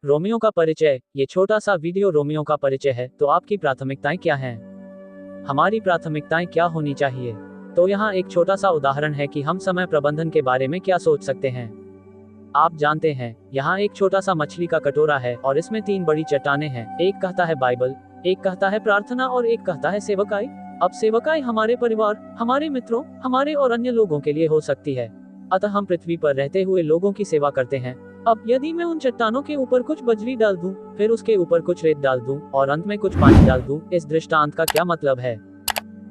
Romeo का परिचय। ये छोटा सा वीडियो रोमियो का परिचय है। तो आपकी प्राथमिकताएं क्या हैं? हमारी प्राथमिकताएं क्या होनी चाहिए? तो यहाँ एक छोटा सा उदाहरण है कि हम समय प्रबंधन के बारे में क्या सोच सकते हैं। आप जानते हैं, यहाँ एक छोटा सा मछली का कटोरा है और इसमें 3 बड़ी चट्टानें हैं। एक कहता है बाइबल, एक कहता है प्रार्थना और एक कहता है सेवकाई। अब सेवकाई हमारे परिवार, हमारे मित्रों, हमारे और अन्य लोगों के लिए हो सकती है। अतः हम पृथ्वी पर रहते हुए लोगों की सेवा करते हैं। अब यदि मैं उन चट्टानों के ऊपर कुछ बजरी डाल दूं, फिर उसके ऊपर कुछ रेत डाल दूं और अंत में कुछ पानी डाल दूं, इस दृष्टांत का क्या मतलब है?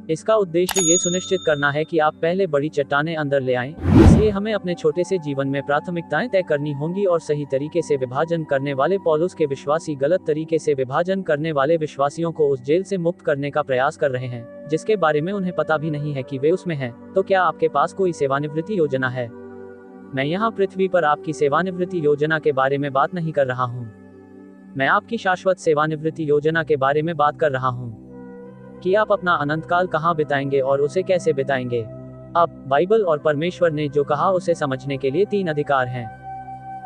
इसका उद्देश्य ये सुनिश्चित करना है कि आप पहले बड़ी चट्टानें अंदर ले आएं। इसलिए हमें अपने छोटे से जीवन में प्राथमिकताएं तय करनी होंगी और सही तरीके से विभाजन करने वाले पौलुस के विश्वासी गलत तरीके से विभाजन करने वाले विश्वासियों को उस जेल से मुक्त करने का प्रयास कर रहे हैं, जिसके बारे में उन्हें पता भी नहीं है कि वे उसमें हैं। तो क्या आपके पास कोई सेवानिवृत्ति योजना है? मैं यहाँ पृथ्वी पर आपकी सेवानिवृत्ति योजना के बारे में बात नहीं कर रहा हूँ। मैं आपकी शाश्वत सेवानिवृत्ति योजना के बारे में बात कर रहा हूँ कि आप अपना अनंत काल कहाँ बिताएंगे और उसे कैसे बिताएंगे। अब बाइबल और परमेश्वर ने जो कहा उसे समझने के लिए 3 अधिकार हैं।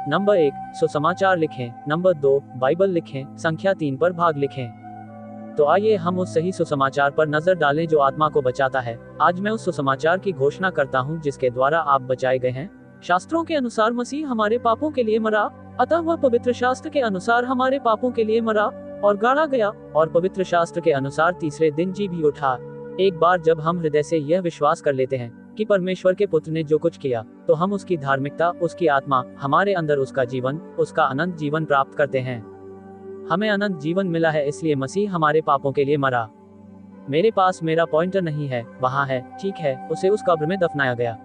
नंबर 1, सुसमाचार लिखें। नंबर 2, बाइबल लिखें। संख्या 3 पर भाग लिखें। तो आइए हम उस सही सुसमाचार पर नजर डालें जो आत्मा को बचाता है। आज मैं उस सुसमाचार की घोषणा करता हूँ जिसके द्वारा आप बचाए गए हैं। शास्त्रों के अनुसार मसीह हमारे पापों के लिए मरा, अतः वह पवित्र शास्त्र के अनुसार हमारे पापों के लिए मरा और गाड़ा गया और पवित्र शास्त्र के अनुसार तीसरे दिन जी भी उठा। एक बार जब हम हृदय से यह विश्वास कर लेते हैं कि परमेश्वर के पुत्र ने जो कुछ किया, तो हम उसकी धार्मिकता, उसकी आत्मा, हमारे अंदर उसका जीवन, उसका अनंत जीवन प्राप्त करते हैं। हमें अनंत जीवन मिला है इसलिए मसीह हमारे पापों के लिए मरा। मेरे पास मेरा पॉइंटर नहीं है, वहाँ है, ठीक है, उसे उस कब्र में दफनाया गया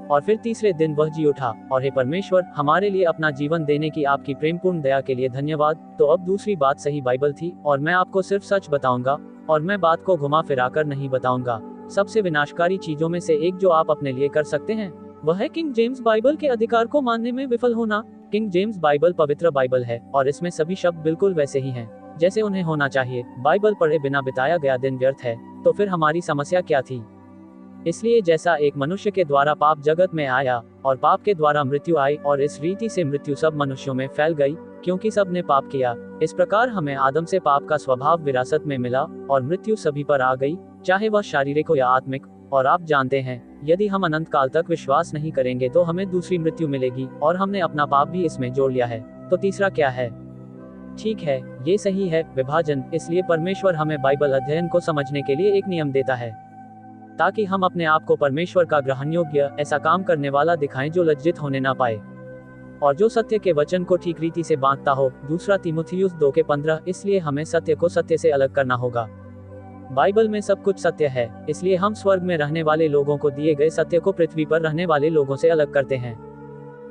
और फिर तीसरे दिन वह जी उठा। और हे परमेश्वर, हमारे लिए अपना जीवन देने की आपकी प्रेमपूर्ण दया के लिए धन्यवाद। तो अब दूसरी बात सही बाइबल थी और मैं आपको सिर्फ सच बताऊंगा और मैं बात को घुमा फिरा कर नहीं बताऊंगा। सबसे विनाशकारी चीजों में से एक जो आप अपने लिए कर सकते हैं वह है किंग जेम्स बाइबल के अधिकार को मानने में विफल होना। किंग जेम्स बाइबल पवित्र बाइबल है और इसमें सभी शब्द बिल्कुल वैसे ही हैं जैसे उन्हें होना चाहिए। बाइबल पढ़े बिना बिताया गया दिन व्यर्थ है। तो फिर हमारी समस्या क्या थी? इसलिए जैसा एक मनुष्य के द्वारा पाप जगत में आया और पाप के द्वारा मृत्यु आई और इस रीति से मृत्यु सब मनुष्यों में फैल गई क्योंकि सब ने पाप किया। इस प्रकार हमें आदम से पाप का स्वभाव विरासत में मिला और मृत्यु सभी पर आ गई, चाहे वह शारीरिक हो या आत्मिक। और आप जानते हैं, यदि हम अनंत काल तक विश्वास नहीं करेंगे तो हमें दूसरी मृत्यु मिलेगी और हमने अपना पाप भी इसमें जोड़ लिया है। तो तीसरा क्या है? ठीक है, ये सही है, विभाजन। इसलिए परमेश्वर हमें बाइबल अध्ययन को समझने के लिए एक नियम देता है ताकि हम अपने आप को परमेश्वर का ग्रहण योग्य, ऐसा काम करने वाला दिखाएं जो लज्जित होने ना पाए और जो सत्य के वचन को ठीक रीति से बांटता हो। दूसरा तीमुथियुस 2:15। इसलिए हमें सत्य को सत्य से अलग करना होगा। बाइबल में सब कुछ सत्य है, इसलिए हम स्वर्ग में रहने वाले लोगों को दिए गए सत्य को पृथ्वी पर रहने वाले लोगों से अलग करते हैं।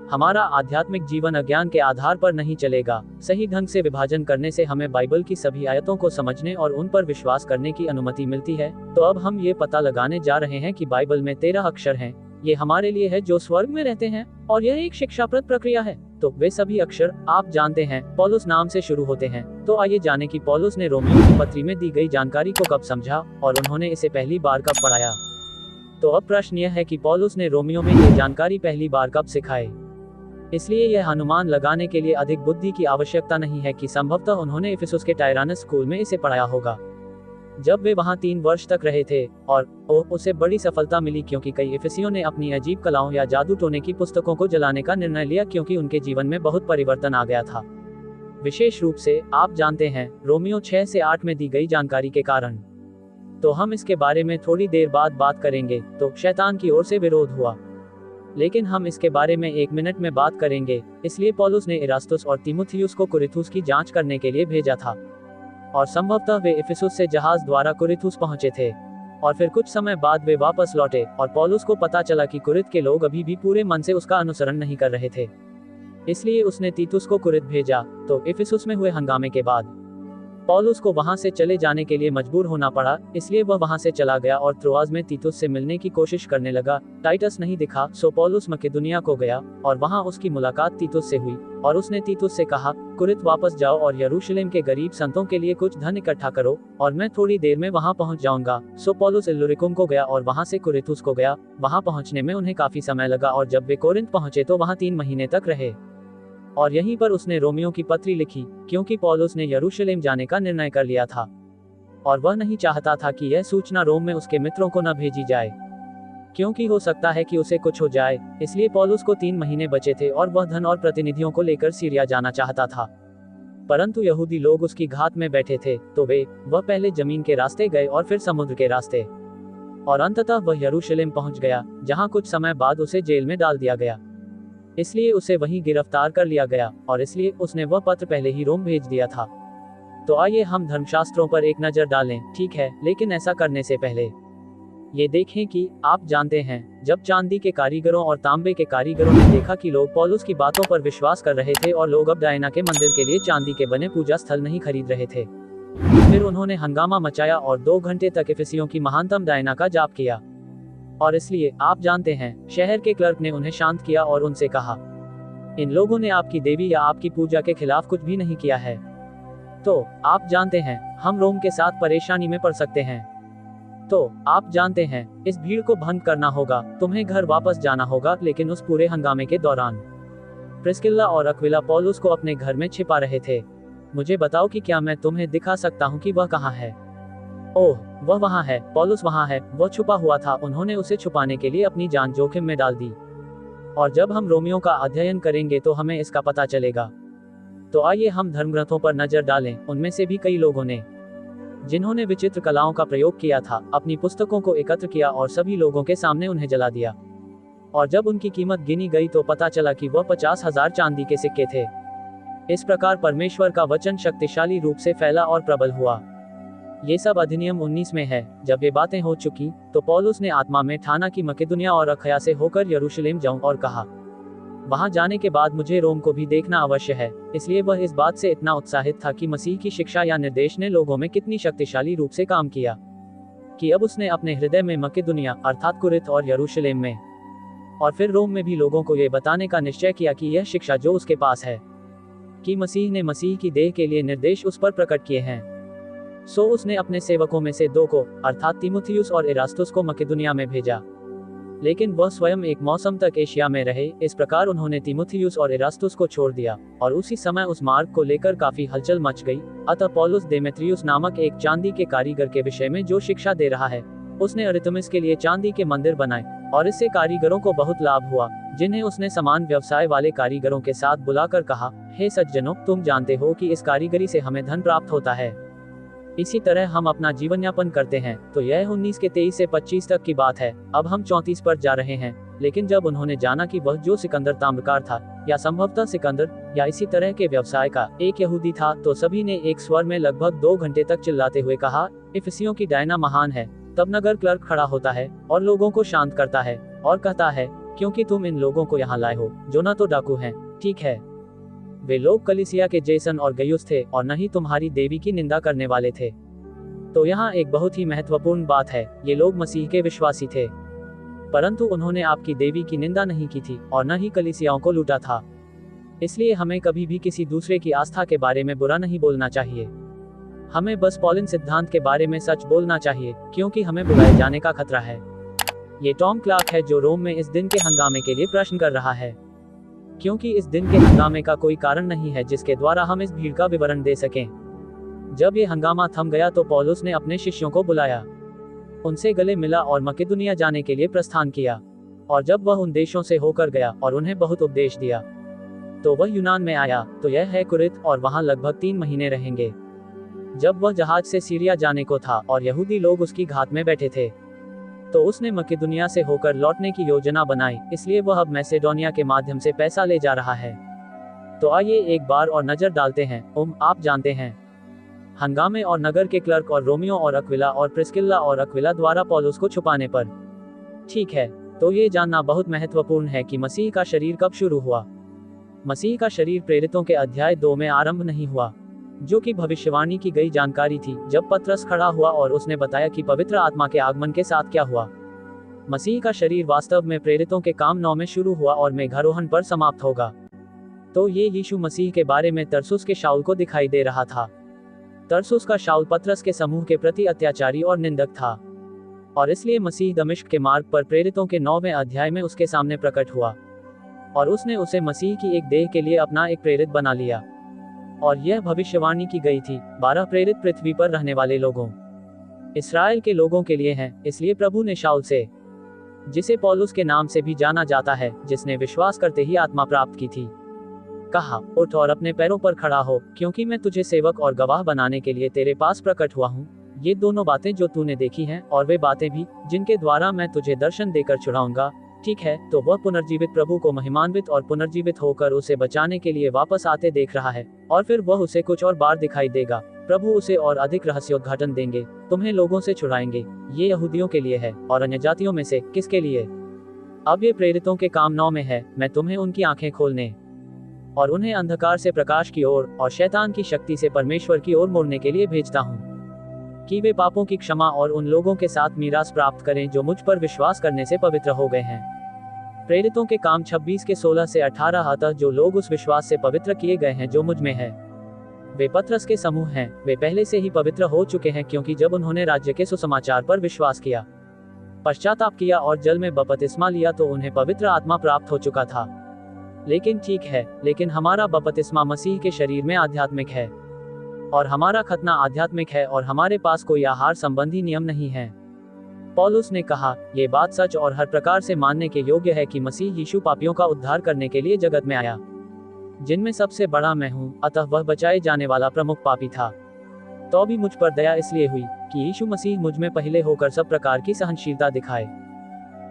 हमारा आध्यात्मिक जीवन अज्ञान के आधार पर नहीं चलेगा। सही ढंग से विभाजन करने से हमें बाइबल की सभी आयतों को समझने और उन पर विश्वास करने की अनुमति मिलती है। तो अब हम ये पता लगाने जा रहे हैं कि बाइबल में 13 अक्षर हैं। ये हमारे लिए है जो स्वर्ग में रहते हैं और यह एक शिक्षाप्रद प्रक्रिया है। तो वे सभी अक्षर, आप जानते हैं, पौलुस नाम से शुरू होते हैं। तो आइए जाने कि पौलुस ने रोमियो की पत्री में दी गई जानकारी को कब समझा और उन्होंने इसे पहली बार कब पढ़ाया। तो अब प्रश्न यह है कि पौलुस ने रोमियो में ये जानकारी पहली बार कब सिखाई। इसलिए यह अनुमान लगाने के लिए अधिक बुद्धि की आवश्यकता नहीं है कि संभवतः उन्होंने इफिसुस के टायरानस स्कूल में इसे पढ़ाया होगा जब वे वहां 3 वर्ष तक रहे थे। और उसे बड़ी सफलता मिली क्योंकि कई इफिसियों ने अपनी अजीब कलाओं या जादू टोने की पुस्तकों को जलाने का निर्णय लिया क्योंकि उनके जीवन में बहुत परिवर्तन आ गया था। विशेष रूप से आप जानते हैं, रोमियो 6 से 8 में दी गई जानकारी के कारण। तो हम इसके बारे में थोड़ी देर बाद बात करेंगे। तो शैतान की ओर से विरोध हुआ, लेकिन हम इसके बारे में 1 मिनट में बात करेंगे। इसलिए पौलुस ने इरास्तुस और तीमुथियुस को कुरिन्थुस की जांच करने के लिए भेजा था और संभवतः वे इफिसुस से जहाज द्वारा कुरिन्थुस पहुंचे थे और फिर कुछ समय बाद वे वापस लौटे और पौलुस को पता चला कि कुरिन्थ के लोग अभी भी पूरे मन से उसका अनुसरण नहीं कर रहे थे। इसलिए उसने तीतुस को कुरिन्थ भेजा। तो इफिसुस में हुए हंगामे के बाद पौलुस को वहां से चले जाने के लिए मजबूर होना पड़ा, इसलिए वह वहां से चला गया और त्रोआस में तीतुस से मिलने की कोशिश करने लगा। टाइटस नहीं दिखा, सो पौलुस मकेदुनिया को गया और वहां उसकी मुलाकात तीतुस से हुई और उसने तीतुस से कहा, कुरिन्थ वापस जाओ और यरूशलेम के गरीब संतों के लिए कुछ धन इकट्ठा करो और मैं थोड़ी देर में वहां पहुंच जाऊंगा। सो पौलुस इल्लुरिकुम को गया और वहां से कुरिन्थुस को गया। वहां पहुंचने में उन्हें काफी समय लगा और जब वे कोरिन्थ पहुंचे तो वहां 3 महीने तक रहे। और यहीं पर उसने रोमियो की पत्री लिखी, क्योंकि पौलुस ने यरूशलेम जाने का निर्णय कर लिया था और वह नहीं चाहता था कि यह सूचना रोम में उसके मित्रों को न भेजी जाए, क्योंकि हो सकता है कि उसे कुछ हो जाए। इसलिए पौलुस को 3 महीने बचे थे और वह धन और प्रतिनिधियों को लेकर सीरिया जाना चाहता था। परंतु यहूदी लोग उसकी घात में बैठे थे, तो वह पहले जमीन के रास्ते गए और फिर समुद्र के रास्ते, और अंततः वह यरूशलेम पहुंच गया, जहां कुछ समय बाद उसे जेल में डाल दिया गया। इसलिए उसे वहीं गिरफ्तार कर लिया गया और इसलिए उसने वह पत्र पहले ही रोम भेज दिया था। तो आइए हम धर्मशास्त्रों पर एक नजर डालें, ठीक है, लेकिन ऐसा करने से पहले ये देखें कि आप जानते हैं, जब चांदी के कारीगरों और तांबे के कारीगरों ने देखा कि लोग पौलुस की बातों पर विश्वास कर रहे थे और लोग अब डायना के मंदिर के लिए चांदी के बने पूजा स्थल नहीं खरीद रहे थे, फिर उन्होंने हंगामा मचाया और 2 घंटे तक इफिसियों की महानतम डायना का जाप किया। और इसलिए आप जानते हैं, शहर के क्लर्क ने उन्हें शांत किया और उनसे कहा, इन लोगों ने आपकी देवी या आपकी पूजा के खिलाफ कुछ भी नहीं किया है। तो आप जानते हैं, हम रोम के साथ परेशानी में पड़ सकते हैं। तो आप जानते हैं, इस भीड़ को भंग करना होगा, तुम्हें घर वापस जाना होगा। लेकिन उस पूरे हंगामे के दौरान प्रिस्किल्ला और अक्विला पौलुस को अपने घर में छिपा रहे थे। मुझे बताओ कि क्या मैं तुम्हें दिखा सकता हूँ कि वह कहाँ है? ओह, वह वहाँ है, पौलुस वहाँ है, वह छुपा हुआ था। उन्होंने उसे छुपाने के लिए अपनी जान जोखिम में डाल दी। और जब हम रोमियो का अध्ययन करेंगे तो हमें इसका पता चलेगा। तो आइए हम धर्मग्रंथों पर नजर डालें। उनमें से भी कई लोगों ने, जिन्होंने विचित्र कलाओं का प्रयोग किया था, अपनी पुस्तकों को एकत्र किया और सभी लोगों के सामने उन्हें जला दिया। और जब उनकी कीमत गिनी गई तो पता चला कि वह 50,000 चांदी के सिक्के थे। इस प्रकार परमेश्वर का वचन शक्तिशाली रूप से फैला और प्रबल हुआ। ये सब अधिनियम 19 में है। जब ये बातें हो चुकी तो पौलुस ने आत्मा में ठाना कि मकेदुनिया और अखया से होकर यरूशलेम जाऊं, और कहा, वहां जाने के बाद मुझे रोम को भी देखना अवश्य है। इसलिए वह इस बात से इतना उत्साहित था कि मसीह की शिक्षा या निर्देश ने लोगों में कितनी शक्तिशाली रूप से काम किया कि अब उसने अपने हृदय में मकेदुनिया अर्थात कुरिन्थ और यरूशलेम में और फिर रोम में भी लोगों को यह बताने का निश्चय किया कि यह शिक्षा जो उसके पास है कि मसीह ने मसीह की देह के लिए निर्देश उस पर प्रकट किए हैं। सो उसने अपने सेवकों में से 2 को अर्थात तीमुथियुस और इरास्तुस को मकेदुनिया में भेजा, लेकिन वह स्वयं एक मौसम तक एशिया में रहे। इस प्रकार उन्होंने तीमुथियुस और इरास्तुस को छोड़ दिया और उसी समय उस मार्ग को लेकर काफी हलचल मच गई। अतः पौलुस देमेत्रियुस नामक एक चांदी के कारीगर के विषय में जो शिक्षा दे रहा है, उसने अरितमिस के लिए चांदी के मंदिर बनाए और इससे कारीगरों को बहुत लाभ हुआ, जिन्हें उसने समान व्यवसाय वाले कारीगरों के साथ बुलाकर कहा, हे सज्जनों, तुम जानते हो कि इस कारीगरी से हमें धन प्राप्त होता है। इसी तरह हम अपना जीवन यापन करते हैं। तो यह 19 के 23 से 25 तक की बात है। अब हम 34 पर जा रहे हैं। लेकिन जब उन्होंने जाना कि वह जो सिकंदर ताम्रकार था, या संभवतः सिकंदर या इसी तरह के व्यवसाय का एक यहूदी था, तो सभी ने एक स्वर में लगभग 2 घंटे तक चिल्लाते हुए कहा, इफिसियों की डायना महान है। तब नगर क्लर्क खड़ा होता है और लोगों को शांत करता है और कहता है, क्योंकि तुम इन लोगों को यहाँ लाए हो जो न तो डाकू हैं, ठीक है, वे लोग कलीसिया के जेसन और गयुस थे और न ही तुम्हारी देवी की निंदा करने वाले थे। तो यहाँ एक बहुत ही महत्वपूर्ण बात है, ये लोग मसीह के विश्वासी थे, परंतु उन्होंने आपकी देवी की निंदा नहीं की थी और न ही कलीसियाओं को लूटा था। इसलिए हमें कभी भी किसी दूसरे की आस्था के बारे में बुरा नहीं बोलना चाहिए। हमें बस पॉलिन सिद्धांत के बारे में सच बोलना चाहिए, क्योंकि हमें बुलाए जाने का खतरा है। ये टॉम क्लार्क है जो रोम में इस दिन के हंगामे के लिए प्रश्न कर रहा है, क्योंकि इस दिन के हंगामे का कोई कारण नहीं है जिसके द्वारा हम इस भीड़ का विवरण दे सकें। जब ये हंगामा थम गया तो पौलुस ने अपने शिष्यों को बुलाया, उनसे गले मिला और मकेदुनिया जाने के लिए प्रस्थान किया। और जब वह उन देशों से होकर गया और उन्हें बहुत उपदेश दिया, तो वह यूनान में आया, तो यह है कुरिन्थ, और वहां लगभग 3 महीने रहेंगे। जब वह जहाज से सीरिया जाने को था और यहूदी लोग उसकी घात में बैठे थे, तो उसने मकेदुनिया से होकर लौटने की योजना बनाई। इसलिए वह अब मैसेडोनिया के माध्यम से पैसा ले जा रहा है। तो आइए एक बार और नजर डालते हैं। आप जानते हैं, हंगामे और नगर के क्लर्क और रोमियो और अक्विला और प्रिस्किल्ला और अक्विला द्वारा पौलुस को छुपाने पर। ठीक है, तो ये जानना बहुत महत्वपूर्ण है कि मसीह का शरीर कब शुरू हुआ। मसीह का शरीर प्रेरितों के अध्याय 2 में आरंभ नहीं हुआ, जो कि भविष्यवाणी की गई जानकारी थी, जब पतरस खड़ा हुआ और उसने बताया कि पवित्र आत्मा के आगमन के साथ क्या हुआ। मसीह का शरीर वास्तव में प्रेरितों के काम 9 में शुरू हुआ और मेघारोहण पर समाप्त होगा। तो ये यीशु मसीह के बारे में तरसुस के शाऊल को दिखाई दे रहा था। तरसुस का शाऊल पतरस के समूह के प्रति अत्याचारी और निंदक था, और इसलिए मसीह दमिश्क के मार्ग पर प्रेरितों के 9वें अध्याय में उसके सामने प्रकट हुआ। और उसने उसे मसीह की एक देह के लिए अपना एक प्रेरित बना लिया। और यह भविष्यवाणी की गई थी, 12 प्रेरित पृथ्वी पर रहने वाले लोगों, इस्राएल के लोगों के लिए हैं। इसलिए प्रभु ने शाऊल से, जिसे पौलुस के नाम से भी जाना जाता है, जिसने विश्वास करते ही आत्मा प्राप्त की थी, कहा, उठ और अपने पैरों पर खड़ा हो, क्योंकि मैं तुझे सेवक और गवाह बनाने के लिए तेरे पास प्रकट हुआ हूँ। ये दोनों बातें जो तूने देखी हैं, और वे बातें भी जिनके द्वारा मैं तुझे दर्शन देकर छुड़ाऊंगा। ठीक है, तो वह पुनर्जीवित प्रभु को महिमान्वित और पुनर्जीवित होकर उसे बचाने के लिए वापस आते देख रहा है, और फिर वह उसे कुछ और बार दिखाई देगा। प्रभु उसे और अधिक रहस्योद्घाटन देंगे, तुम्हें लोगों से छुड़ाएंगे। ये यहूदियों के लिए है, और अन्य जातियों में से किसके लिए? अब ये प्रेरितों के काम 9 में है, मैं तुम्हें उनकी आंखें खोलने और उन्हें अंधकार से प्रकाश की ओर और शैतान की शक्ति से परमेश्वर की ओर मोड़ने के लिए भेजता हूँ, कि वे पापों की क्षमा और उन लोगों के साथ मीरास प्राप्त करें जो मुझ पर विश्वास करने से पवित्र हो गए हैं। प्रेरितों के काम 26 के 16 से 18। अतः जो लोग उस विश्वास से पवित्र किए गए हैं जो मुझ में है, वे पतरस के समूह हैं। वे पहले से ही पवित्र हो चुके हैं, क्योंकि जब उन्होंने राज्य के सुसमाचार पर विश्वास किया, पश्चाताप किया और जल में बपतिस्मा लिया, तो उन्हें पवित्र आत्मा प्राप्त हो चुका था। लेकिन ठीक है, लेकिन हमारा बपतिस्मा मसीह के शरीर में आध्यात्मिक है, और हमारा खतना आध्यात्मिक है, और हमारे पास कोई आहार संबंधी नियम नहीं है। पौलुस ने कहा, ये बात सच और हर प्रकार से मानने के योग्य है कि मसीह यीशु पापियों का उद्धार करने के लिए जगत में आया, जिनमें सबसे बड़ा मैं हूँ। अतः वह बचाए जाने वाला प्रमुख पापी था। तो भी मुझ पर दया इसलिए हुई कि यीशु मसीह मुझ में पहले होकर सब प्रकार की सहनशीलता दिखाए।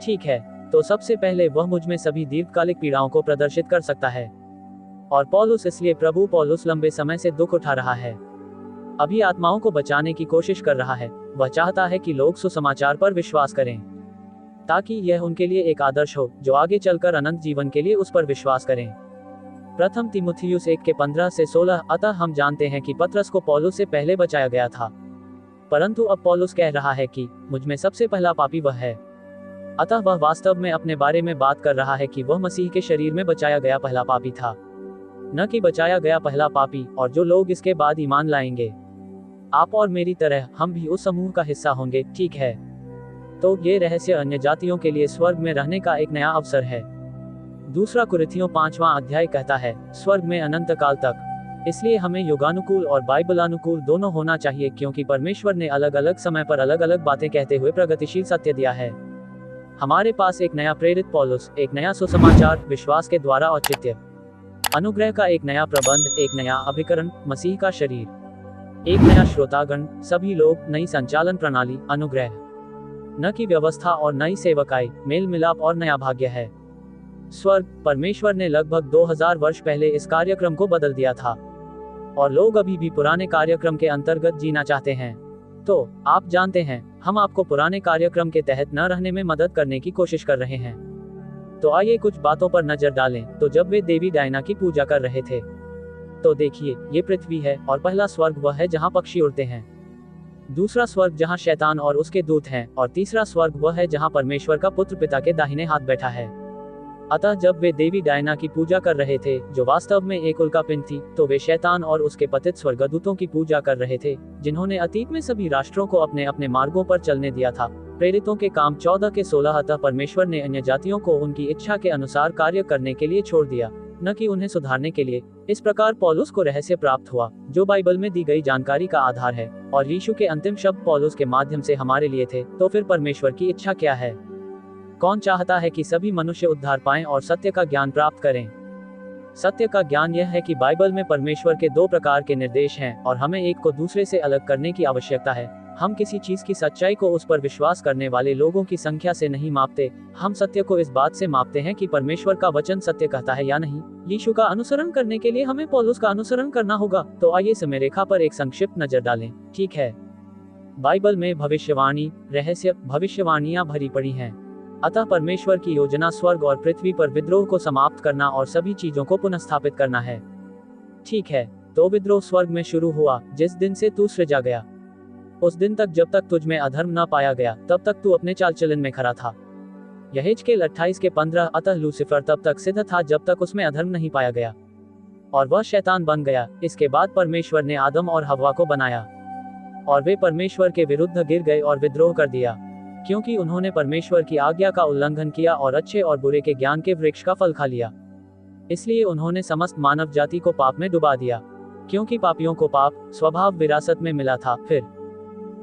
ठीक है, तो सबसे पहले वह मुझ में सभी दीर्घकालिक पीड़ाओं को प्रदर्शित कर सकता है। और पौलुस इसलिए प्रभु पौलुस लंबे समय से दुख उठा रहा है, अभी आत्माओं को बचाने की कोशिश कर रहा है। वह चाहता है कि लोग सुसमाचार पर विश्वास करें, ताकि यह उनके लिए एक आदर्श हो जो आगे चलकर अनंत जीवन के लिए उस पर विश्वास करें। प्रथम तीमुथियुस 1 के 15 से 16। अतः हम जानते हैं कि पतरस को पौलुस से पहले बचाया गया था, परंतु अब पौलुस कह रहा है कि मुझ में सबसे पहला पापी वह है। अतः वह वास्तव में अपने बारे में बात कर रहा है कि वह मसीह के शरीर में बचाया गया पहला पापी था, न कि बचाया गया पहला पापी और जो लोग इसके बाद ईमान लाएंगे। आप और मेरी तरह हम भी उस समूह का हिस्सा होंगे। ठीक है, तो ये रहस्य अन्य जातियों के लिए स्वर्ग में रहने का एक नया अवसर है। दूसरा कुरिन्थियों 5वां अध्याय कहता है, स्वर्ग में अनंत काल तक। इसलिए हमें युगानुकूल और बाइबलानुकूल दोनों होना चाहिए, क्योंकि परमेश्वर ने अलग अलग समय पर अलग अलग बातें कहते हुए प्रगतिशील सत्य दिया है। हमारे पास एक नया प्रेरित पौलुस, एक नया सुसमाचार विश्वास के द्वारा औचित्य, अनुग्रह का एक नया प्रबंध, एक नया अभिकरण, मसीह का शरीर, एक नया श्रोतागण, सभी लोग, नई संचालन प्रणाली, अनुग्रह, न कि व्यवस्था, और नई सेवकाई, मेल मिलाप और नया भाग्य है। स्वर्ग, परमेश्वर ने लगभग 2000 वर्ष पहले इस कार्यक्रम को बदल दिया था, और लोग अभी भी पुराने कार्यक्रम के अंतर्गत जीना चाहते हैं। तो आप जानते हैं, हम आपको पुराने कार्यक्रम के तहत न रहने में मदद करने की कोशिश कर रहे हैं। तो आइए कुछ बातों पर नजर डालें। तो जब वे देवी डायना की पूजा कर रहे थे, तो देखिए, ये पृथ्वी है, और पहला स्वर्ग वह है जहाँ पक्षी उड़ते हैं, दूसरा स्वर्ग जहाँ शैतान और उसके दूत हैं, और तीसरा स्वर्ग वह है जहाँ परमेश्वर का पुत्र पिता के दाहिने हाथ बैठा है। अतः जब वे देवी डायना की पूजा कर रहे थे, जो वास्तव में एक उल्कापिंड थी, तो वे शैतान और उसके पतित स्वर्गदूतों की पूजा कर रहे थे, जिन्होंने अतीत में सभी राष्ट्रों को अपने अपने मार्गों पर चलने दिया था। प्रेरितों के काम 14 के 16। अतः परमेश्वर ने अन्य जातियों को उनकी इच्छा के अनुसार कार्य करने के लिए छोड़ दिया, न कि उन्हें सुधारने के लिए। इस प्रकार पौलुस को रहस्य प्राप्त हुआ, जो बाइबल में दी गई जानकारी का आधार है, और यीशु के अंतिम शब्द पौलुस के माध्यम से हमारे लिए थे। तो फिर परमेश्वर की इच्छा क्या है? कौन चाहता है कि सभी मनुष्य उद्धार पाएं और सत्य का ज्ञान प्राप्त करें? सत्य का ज्ञान यह है कि बाइबल में परमेश्वर के 2 प्रकार के निर्देश हैं, और हमें एक को दूसरे से अलग करने की आवश्यकता है। हम किसी चीज की सच्चाई को उस पर विश्वास करने वाले लोगों की संख्या से नहीं मापते, हम सत्य को इस बात से मापते हैं कि परमेश्वर का वचन सत्य कहता है या नहीं। यीशु का अनुसरण करने के लिए हमें पौलुस का अनुसरण करना होगा। तो आइए समय रेखा पर एक संक्षिप्त नजर डालें। ठीक है, बाइबल में भविष्यवाणी, रहस्य, भविष्यवाणियां भरी पड़ी हैं। अतः परमेश्वर की योजना स्वर्ग और पृथ्वी पर विद्रोह को समाप्त करना और सभी चीजों को पुनर्स्थापित करना है। ठीक है, तो विद्रोह स्वर्ग में शुरू हुआ जिस दिन से तू सृजा गया। उस दिन तक जब तक तुझ में अधर्म न पाया गया, तब तक तू अपने चाल चलन में खरा था। यहेजकेल 28 के 15। अतः लूसीफर तब तक सिद्ध था जब तक उसमें अधर्म नहीं पाया गया, और वह शैतान बन गया। इसके बाद परमेश्वर ने आदम और हव्वा को बनाया, और वे परमेश्वर के विरुद्ध गिर गए और विद्रोह कर दिया, क्योंकि उन्होंने परमेश्वर की आज्ञा का उल्लंघन किया और अच्छे और बुरे के ज्ञान के वृक्ष का फल खा लिया। इसलिए उन्होंने समस्त मानव जाति को पाप में डुबा दिया, क्योंकि पापियों को पाप स्वभाव विरासत में मिला था। फिर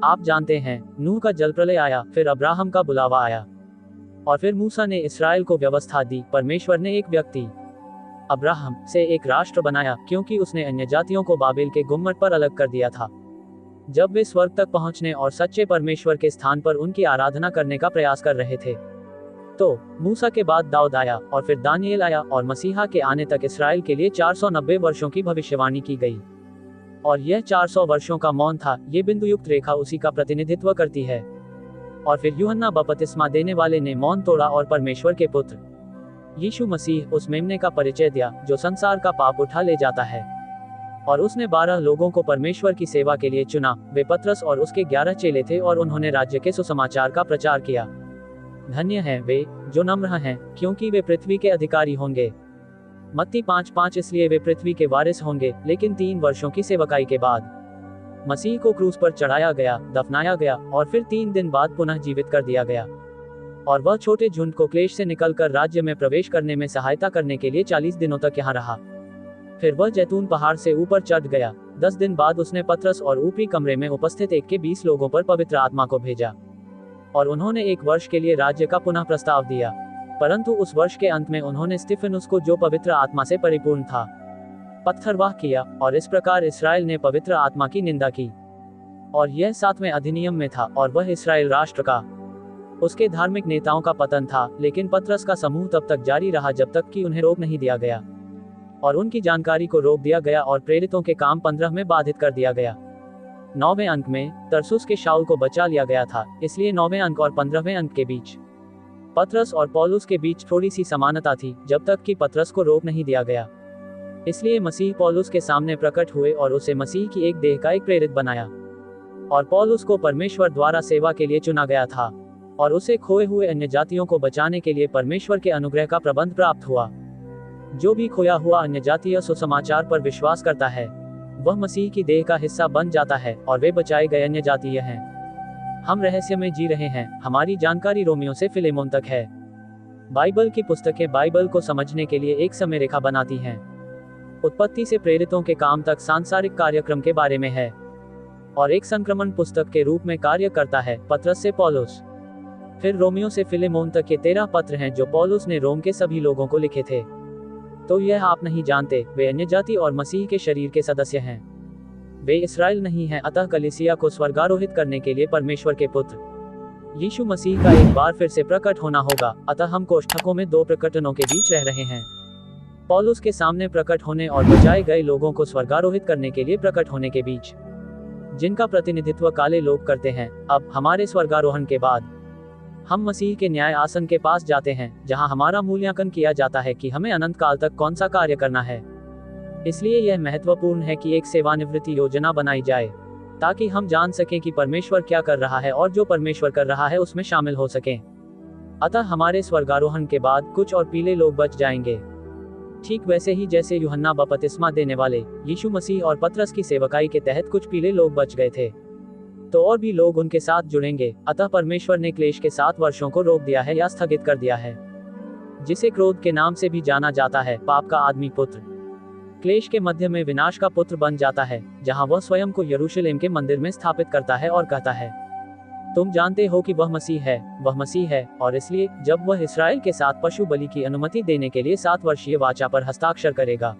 आप जानते हैं, नूह का जलप्रलय आया, फिर अब्राहम का बुलावा आया, और फिर मूसा ने इस्राएल को व्यवस्था दी। परमेश्वर ने एक व्यक्ति अब्राहम से एक राष्ट्र बनाया, क्योंकि उसने अन्य जातियों को बाबेल के गुम्मट पर अलग कर दिया था। जब वे स्वर्ग तक पहुंचने और सच्चे परमेश्वर के स्थान पर उनकी आराधना करने का प्रयास कर रहे थे, तो मूसा के बाद दाऊद आया, और फिर दानिएल आया, और मसीहा के आने तक इस्राएल के लिए 490 वर्षों की भविष्यवाणी की गई। और यह 400 वर्षों का मौन था। ये बिंदुयुक्त रेखा उसी का प्रतिनिधित्व करती है। और फिर यूहन्ना बपतिस्मा देने वाले ने मौन तोड़ा और परमेश्वर के पुत्र यीशु मसीह उस मेमने का परिचय दिया जो संसार का पाप उठा ले जाता है। और उसने 12 लोगों को परमेश्वर की सेवा के लिए चुना। वे पतरस और उसके 11 चेले थे, और उन्होंने राज्य के सुसमाचार का प्रचार किया। धन्य हैं वे जो नम्र हैं, क्योंकि वे पृथ्वी के अधिकारी होंगे। मत्ती 5:5। इसलिए वे पृथ्वी के वारिस होंगे। लेकिन 3 वर्षों की सेवकाई के बाद मसीह को क्रूस पर चढ़ाया गया, दफनाया गया, और फिर 3 दिन बाद पुनः जीवित कर दिया गया। और वह छोटे झुंड को क्लेश से निकलकर राज्य में प्रवेश करने में सहायता करने के लिए 40 दिनों तक यहाँ रहा। फिर वह जैतून पहाड़ से ऊपर चढ़ गया। 10 दिन बाद उसने पतरस और ऊपरी कमरे में उपस्थित 1 के 20 लोगों पर पवित्र आत्मा को भेजा, और उन्होंने 1 वर्ष के लिए राज्य का पुनः प्रस्ताव दिया। परंतु उस वर्ष के अंत में उन्होंने स्तिफनुस को, जो पवित्र आत्मा से परिपूर्ण था, पत्थरवाह किया, और इस प्रकार इस्राएल ने पवित्र आत्मा की निंदा की। और यह 7वें अधिनियम में था, और वह इस्राएल राष्ट्र का उसके धार्मिक नेताओं का पतन था। लेकिन पतरस का समूह तब तक जारी रहा जब तक कि उन्हें रोक नहीं दिया गया, और उनकी जानकारी को रोक दिया गया, और प्रेरितों के काम 15 में बाधित कर दिया गया। 9वें अंक में तरसुस के शाऊल को बचा लिया गया था। इसलिए 9वें अंक और 15वें अंक के बीच पतरस और पौलुस के बीच थोड़ी सी समानता थी, जब तक कि पतरस को रोक नहीं दिया गया। इसलिए मसीह पौलुस के सामने प्रकट हुए और उसे मसीह की एक देह का एक प्रेरित बनाया। और पौलुस को परमेश्वर द्वारा सेवा के लिए चुना गया था, और उसे खोए हुए अन्य जातियों को बचाने के लिए परमेश्वर के अनुग्रह का प्रबंध प्राप्त हुआ। जो भी खोया हुआ अन्य जातीय सुसमाचार पर विश्वास करता है, वह मसीह की देह का हिस्सा बन जाता है, और वे बचाए गए अन्य जातीय हैं। हम रहस्य में जी रहे हैं। हमारी जानकारी रोमियो से फिलेमोन तक है। बाइबल की पुस्तकें बाइबल को समझने के लिए एक समय रेखा बनाती हैं। उत्पत्ति से प्रेरितों के काम तक सांसारिक कार्यक्रम के बारे में है, और एक संक्रमण पुस्तक के रूप में कार्य करता है, पतरस से पौलुस। फिर रोमियो से फिलेमोन तक के 13 पत्र हैं जो पौलुस ने रोम के सभी लोगों को लिखे थे। तो यह आप नहीं जानते, वे अन्य जाति और मसीह के शरीर के सदस्य हैं। वे इस्राएल नहीं हैं। अतः कलीसिया को स्वर्गारोहित करने के लिए परमेश्वर के पुत्र यीशु मसीह का एक बार फिर से प्रकट होना होगा। अतः हम कोष्ठकों में 2 प्रकटनों के बीच रह रहे हैं। पौलुस के सामने प्रकट होने और बचाए गए लोगों को स्वर्गारोहित करने के लिए प्रकट होने के बीच, जिनका प्रतिनिधित्व काले लोग करते हैं। अब हमारे स्वर्गारोहण के बाद हम मसीह के न्याय आसन के पास जाते हैं, जहां हमारा मूल्यांकन किया जाता है कि हमें अनंत काल तक कौन सा कार्य करना है। इसलिए यह महत्वपूर्ण है कि एक सेवानिवृत्ति योजना बनाई जाए, ताकि हम जान सकें कि परमेश्वर क्या कर रहा है, और जो परमेश्वर कर रहा है उसमें शामिल हो सकें। अतः हमारे स्वर्गारोहण के बाद कुछ और पीले लोग बच जाएंगे, ठीक वैसे ही जैसे यूहन्ना बपतिस्मा देने वाले यीशु मसीह और पतरस की सेवकाई के तहत कुछ पीले लोग बच गए थे, तो और भी लोग उनके साथ जुड़ेंगे। अतः परमेश्वर ने क्लेश के 7 वर्षों को रोक दिया है या स्थगित कर दिया है, जिसे क्रोध के नाम से भी जाना जाता है। पाप का आदमी पुत्र क्लेश के मध्य में विनाश का पुत्र बन जाता है, जहां वह स्वयं को यरूशलेम के मंदिर में स्थापित करता है और कहता है, तुम जानते हो कि वह मसीह है, वह मसीह है। और इसलिए जब वह इस्राएल के साथ पशु बलि की अनुमति देने के लिए 7 वर्षीय वाचा पर हस्ताक्षर करेगा,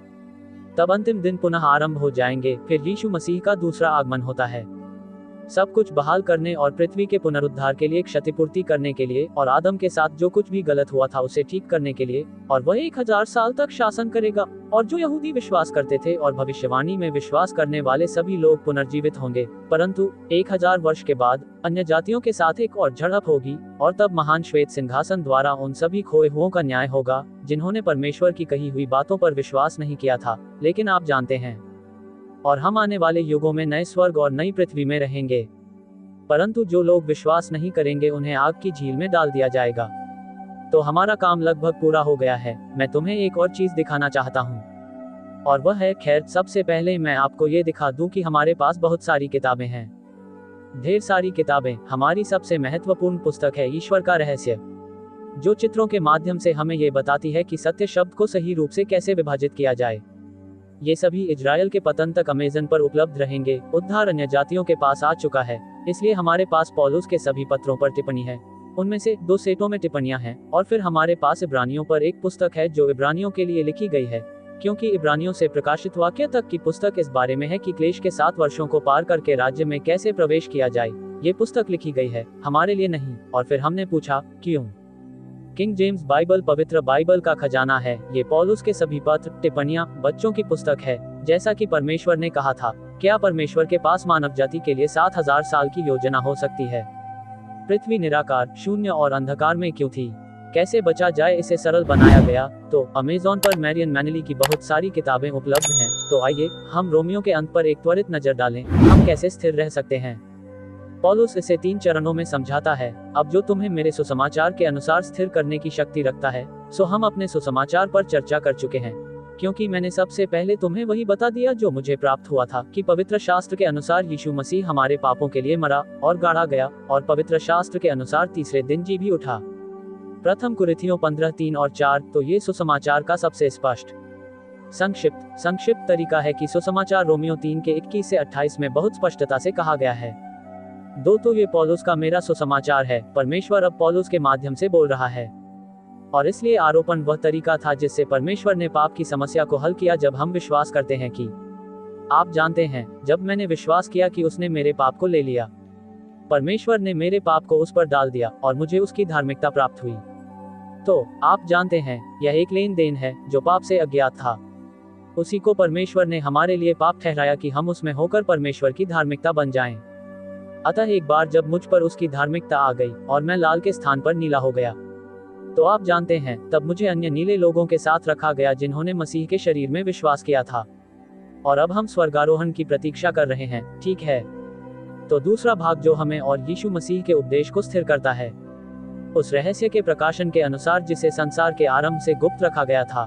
तब अंतिम दिन पुनः आरंभ हो जाएंगे। फिर यीशु मसीह का दूसरा आगमन होता है, सब कुछ बहाल करने और पृथ्वी के पुनरुद्धार के लिए, क्षतिपूर्ति करने के लिए, और आदम के साथ जो कुछ भी गलत हुआ था उसे ठीक करने के लिए। और वह 1000 साल तक शासन करेगा, और जो यहूदी विश्वास करते थे और भविष्यवाणी में विश्वास करने वाले सभी लोग पुनर्जीवित होंगे। परंतु 1000 वर्ष के बाद अन्य जातियों के साथ एक और झड़प होगी, और तब महान श्वेत सिंहासन द्वारा उन सभी खोए हुओं का न्याय होगा, जिन्होंने परमेश्वर की कही हुई बातों पर विश्वास नहीं किया था। लेकिन आप जानते हैं, और हम आने वाले युगों में नए स्वर्ग और नई पृथ्वी में रहेंगे। परंतु जो लोग विश्वास नहीं करेंगे उन्हें आग की झील में डाल दिया जाएगा। तो हमारा काम लगभग पूरा हो गया है। मैं तुम्हें एक और चीज दिखाना चाहता हूँ, और वह है, खैर सबसे पहले मैं आपको ये दिखा दूं कि हमारे पास बहुत सारी किताबें हैं, ढेर सारी किताबें। हमारी सबसे महत्वपूर्ण पुस्तक है ईश्वर का रहस्य, जो चित्रों के माध्यम से हमें ये बताती है कि सत्य शब्द को सही रूप से कैसे विभाजित किया जाए। ये सभी इजराइल के पतन तक अमेज़न पर उपलब्ध रहेंगे। उद्धार अन्य जातियों के पास आ चुका है, इसलिए हमारे पास पौलुस के सभी पत्रों पर टिप्पणी है। उनमें से 2 सेटों में टिप्पणियां हैं, और फिर हमारे पास इब्रानियों पर एक पुस्तक है जो इब्रानियों के लिए लिखी गई है, क्योंकि इब्रानियों से प्रकाशित वाक्य तक की पुस्तक इस बारे में है कि क्लेश के 7 वर्षों को पार करके राज्य में कैसे प्रवेश किया जाए। ये पुस्तक लिखी गई है, हमारे लिए नहीं। और फिर हमने पूछा, क्यों? किंग जेम्स बाइबल पवित्र बाइबल का खजाना है। ये पौलुस के सभी पत्र, टिप्पणियां, बच्चों की पुस्तक है। जैसा कि परमेश्वर ने कहा था, क्या परमेश्वर के पास मानव जाति के लिए 7000 साल की योजना हो सकती है? पृथ्वी निराकार, शून्य और अंधकार में क्यों थी? कैसे बचा जाए, इसे सरल बनाया गया। तो अमेज़न पर मैरियन मैनली की बहुत सारी किताबें उपलब्ध हैं। तो आइए हम रोमियो के अंत पर एक त्वरित नजर डालें। हम कैसे स्थिर रह सकते हैं? पौलुस इसे 3 चरणों में समझाता है। अब जो तुम्हें मेरे सुसमाचार के अनुसार स्थिर करने की शक्ति रखता है, सो हम अपने सुसमाचार पर चर्चा कर चुके हैं, क्योंकि मैंने सबसे पहले तुम्हें वही बता दिया जो मुझे प्राप्त हुआ था, कि पवित्र शास्त्र के अनुसार यीशु मसीह हमारे पापों के लिए मरा और गाड़ा गया, और पवित्र शास्त्र के अनुसार तीसरे दिन जी भी उठा। प्रथम कुरिन्थियों 15:3 और 4। तो ये सुसमाचार का सबसे स्पष्ट संक्षिप्त तरीका है कि सुसमाचार रोमियो 3 के 21 से 28 में बहुत स्पष्टता से कहा गया है। 2 तो ये पौलुस का मेरा सुसमाचार है। परमेश्वर अब पौलुस के माध्यम से बोल रहा है, और इसलिए आरोपण वह तरीका था जिससे परमेश्वर ने पाप की समस्या को हल किया। जब हम विश्वास करते हैं कि आप जानते हैं, जब मैंने विश्वास किया कि उसने मेरे पाप को ले लिया, परमेश्वर ने मेरे पाप को उस पर डाल दिया और मुझे उसकी धार्मिकता प्राप्त हुई। तो आप जानते हैं, यह एक लेन देन है जो पाप से अज्ञात था। उसी को परमेश्वर ने हमारे लिए पाप ठहराया कि हम उसमें होकर परमेश्वर की धार्मिकता बन जाएं। अतः एक बार जब मुझ पर उसकी धार्मिकता आ गई और मैं लाल के स्थान पर नीला हो गया, तो आप जानते हैं, तब मुझे अन्य नीले लोगों के साथ रखा गया जिन्होंने मसीह के शरीर में विश्वास किया था, और अब हम स्वर्गारोहण की प्रतीक्षा कर रहे हैं। ठीक है, तो दूसरा भाग जो हमें और यीशु मसीह के उपदेश को स्थिर करता है, उस रहस्य के प्रकाशन के अनुसार जिसे संसार के आरंभ से गुप्त रखा गया था,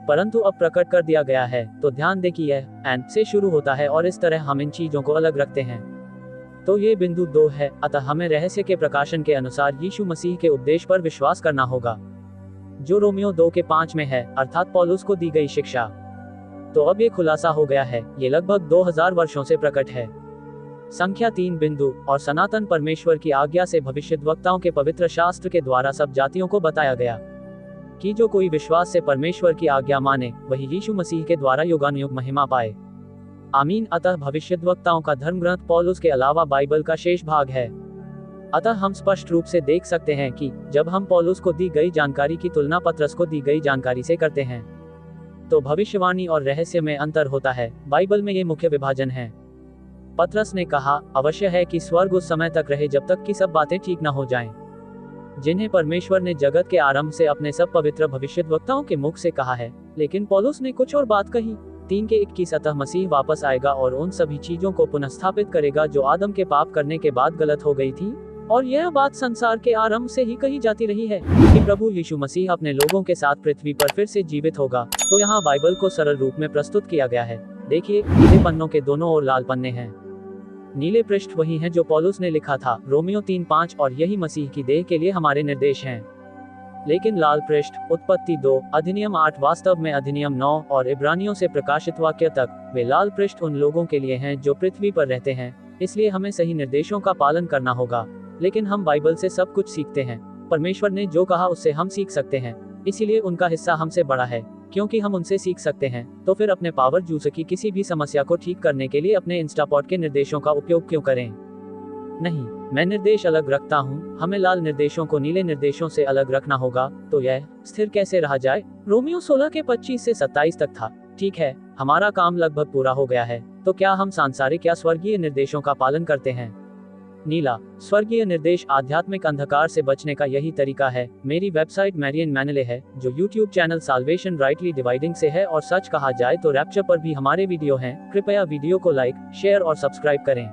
परंतु अब प्रकट कर दिया गया है। तो ध्यान दें कि यह एंड से शुरू होता है और इस तरह हम इन चीजों को अलग रखते हैं। तो ये बिंदु 2 है। अतः हमें रहस्य के प्रकाशन के अनुसार यीशु मसीह के उपदेश पर विश्वास करना होगा, जो रोमियो 2 के 5 में है, अर्थात पौलुस को दी गई शिक्षा। तो अब ये खुलासा हो गया है, ये लगभग 2000 वर्षों से प्रकट है। संख्या 3 बिंदु और सनातन परमेश्वर की आज्ञा से भविष्यद्वक्ताओं के पवित्र शास्त्र के द्वारा सब जातियों को बताया गया कि जो कोई विश्वास से परमेश्वर की आज्ञा माने, वही यीशु मसीह के द्वारा युगानुयुग महिमा पाए। आमीन। अतः भविष्यद्वक्ताओं का धर्म ग्रंथ पौलुस के अलावा बाइबल का शेष भाग है। अतः हम स्पष्ट रूप से देख सकते हैं कि जब हम पौलुस को दी गई जानकारी की तुलना पतरस को दी गई जानकारी से करते हैं, तो भविष्यवाणी और रहस्य में अंतर होता है। बाइबल में ये मुख्य विभाजन है। पतरस ने कहा, अवश्य है कि स्वर्ग उस समय तक रहे जब तक कि सब बातें ठीक न हो जाएं, जिन्हें परमेश्वर ने जगत के आरंभ से अपने सब पवित्र भविष्यद्वक्ताओं के मुख से कहा है। लेकिन पौलुस ने कुछ और बात कही। 3 के 21। अतः मसीह वापस आएगा और उन सभी चीजों को पुनर्स्थापित करेगा जो आदम के पाप करने के बाद गलत हो गई थी, और यह बात संसार के आरंभ से ही कही जाती रही है कि प्रभु यीशु मसीह अपने लोगों के साथ पृथ्वी पर फिर से जीवित होगा। तो यहाँ बाइबल को सरल रूप में प्रस्तुत किया गया है। देखिए, नीले पन्नों के दोनों ओर लाल पन्ने हैं। नीले पृष्ठ वही हैं जो पौलुस ने लिखा था, रोमियो 3:5, और यही मसीह की देह के लिए हमारे निर्देश हैं। लेकिन लाल पृष्ठ, उत्पत्ति 2, अधिनियम 8, वास्तव में अधिनियम 9 और इब्रानियों से प्रकाशित वाक्य तक, वे लाल पृष्ठ उन लोगों के लिए हैं जो पृथ्वी पर रहते हैं। इसलिए हमें सही निर्देशों का पालन करना होगा। लेकिन हम बाइबल से सब कुछ सीखते हैं। परमेश्वर ने जो कहा उससे हम सीख सकते हैं, इसीलिए उनका हिस्सा हमसे बड़ा है, क्योंकि हम उनसे सीख सकते हैं। तो फिर अपने पावर जूस की किसी भी समस्या को ठीक करने के लिए अपने इंस्टापॉट के निर्देशों का उपयोग क्यों करें? नहीं, मैं निर्देश अलग रखता हूँ। हमें लाल निर्देशों को नीले निर्देशों से अलग रखना होगा। तो यह स्थिर कैसे रहा जाए? रोमियो 16 के 25 से 27 तक था। ठीक है, हमारा काम लगभग पूरा हो गया है। तो क्या हम सांसारिक या स्वर्गीय निर्देशों का पालन करते हैं? नीला, स्वर्गीय निर्देश आध्यात्मिक अंधकार से बचने का यही तरीका है। मेरी वेबसाइट मैरियन मैनले है, जो YouTube channel salvation rightly dividing से है, और सच कहा जाए तो रैप्चर पर भी हमारे वीडियो हैं। कृपया वीडियो को लाइक, शेयर और सब्सक्राइब करें।